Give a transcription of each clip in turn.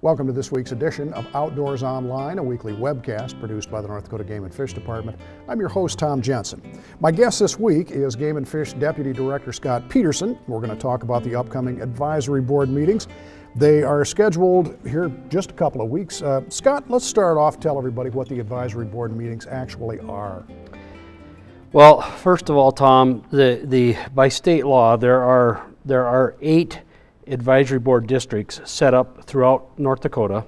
Welcome to this week's edition of Outdoors Online, a weekly webcast produced by the North Dakota Game and Fish Department. I'm your host, Tom Jensen. My guest this week is Game and Fish Deputy Director Scott Peterson. We're going to talk about the upcoming advisory board meetings. They are scheduled here just a couple of weeks. Scott, let's start off, tell everybody what the advisory board meetings actually are. Well, first of all, Tom, by state law, there are 8 advisory board districts set up throughout North Dakota,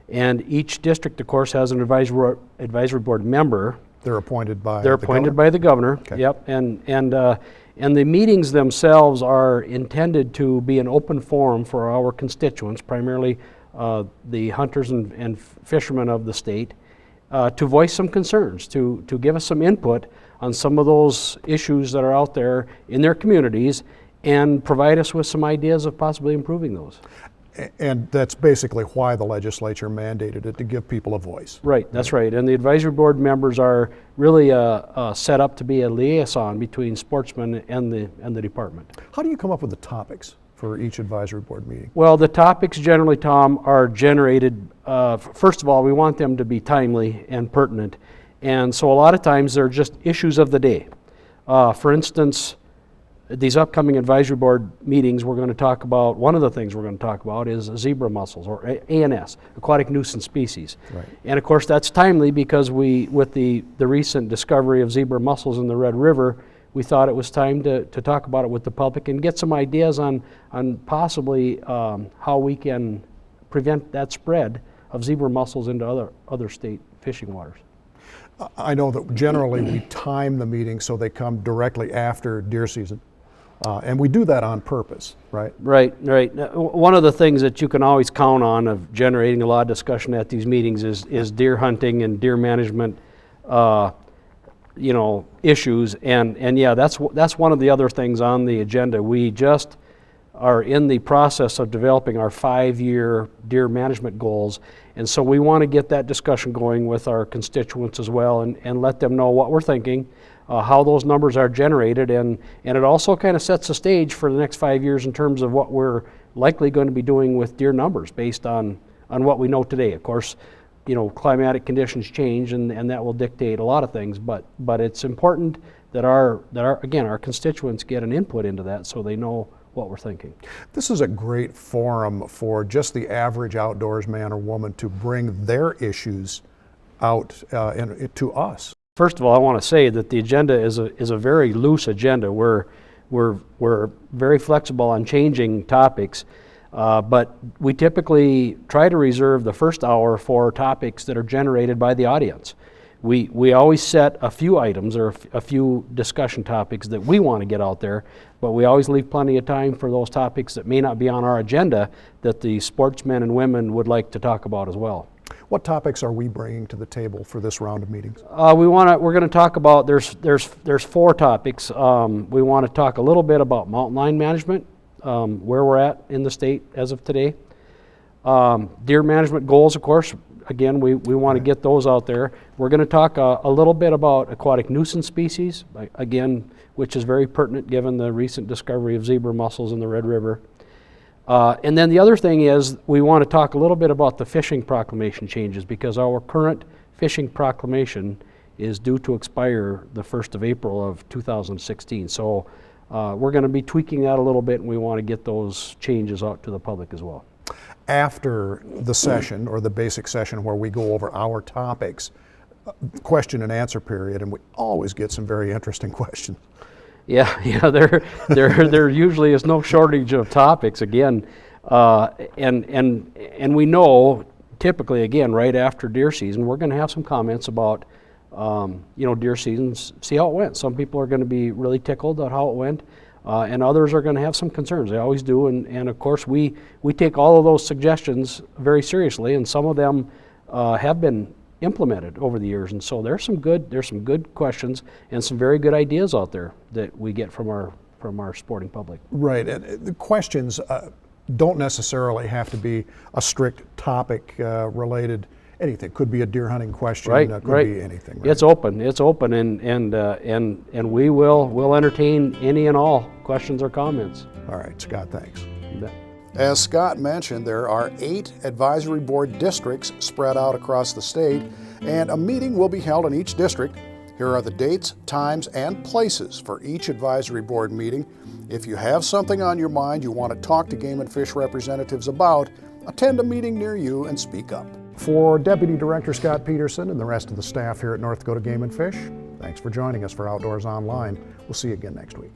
and each district, of course, has an advisory board member. They're appointed by the governor. Okay. Yep, and the meetings themselves are intended to be an open forum for our constituents, primarily the hunters and fishermen of the state, to voice some concerns, to give us some input on some of those issues that are out there in their communities, and provide us with some ideas of possibly improving those. And that's basically why the legislature mandated it, to give people a voice. Right, that's right. And the advisory board members are really set up to be a liaison between sportsmen and the department. How do you come up with the topics for each advisory board meeting? Well, the topics generally, Tom, are generated, first of all, we want them to be timely and pertinent. And so a lot of times they're just issues of the day. For instance, these upcoming advisory board meetings, we're going to talk about, one of the things we're going to talk about is zebra mussels, or ANS, aquatic nuisance species. Right. And of course that's timely because with the recent discovery of zebra mussels in the Red River, we thought it was time to talk about it with the public and get some ideas on possibly how we can prevent that spread of zebra mussels into other state fishing waters. I know that generally we time the meetings so they come directly after deer season. And we do that on purpose, right? Right. One of the things that you can always count on of generating a lot of discussion at these meetings is deer hunting and deer management, issues. And yeah, that's one of the other things on the agenda. We just are in the process of developing our 5-year deer management goals. And so we want to get that discussion going with our constituents as well and let them know what we're thinking, how those numbers are generated, and it also kind of sets the stage for the next 5 years in terms of what we're likely going to be doing with deer numbers based on what we know today. Of course, climatic conditions change and that will dictate a lot of things, but it's important that our constituents get an input into that so they know what we're thinking. This is a great forum for just the average outdoors man or woman to bring their issues out to us. First of all, I want to say that the agenda is a very loose agenda. We're very flexible on changing topics, but we typically try to reserve the first hour for topics that are generated by the audience. We always set a few items or a few discussion topics that we want to get out there, but we always leave plenty of time for those topics that may not be on our agenda that the sportsmen and women would like to talk about as well. What topics are we bringing to the table for this round of meetings? We're going to talk about, there's 4 topics. We want to talk a little bit about mountain lion management, where we're at in the state as of today. Deer management goals, of course. Again, we want to get those out there. We're going to talk a little bit about aquatic nuisance species, again, which is very pertinent given the recent discovery of zebra mussels in the Red River. And then the other thing is we want to talk a little bit about the fishing proclamation changes because our current fishing proclamation is due to expire the 1st of April of 2016. So we're going to be tweaking that a little bit, and we want to get those changes out to the public as well. After the session, or the basic session where we go over our topics, question and answer period, and we always get some very interesting questions. Yeah, there usually is no shortage of topics again, and we know typically again right after deer season we're going to have some comments about deer seasons, see how it went. Some people are going to be really tickled at how it went. And others are going to have some concerns. They always do, and of course we take all of those suggestions very seriously, and some of them have been implemented over the years. And so there's some good questions and some very good ideas out there that we get from our sporting public. Right, and the questions don't necessarily have to be a strict topic related. Anything could be a deer hunting question. Right, could be anything. Right? It's open, and we'll entertain any and all questions or comments. All right, Scott, thanks. You bet. As Scott mentioned, there are 8 advisory board districts spread out across the state, and a meeting will be held in each district. Here are the dates, times, and places for each advisory board meeting. If you have something on your mind you want to talk to Game and Fish representatives about, attend a meeting near you and speak up. For Deputy Director Scott Peterson and the rest of the staff here at North Dakota Game and Fish, thanks for joining us for Outdoors Online. We'll see you again next week.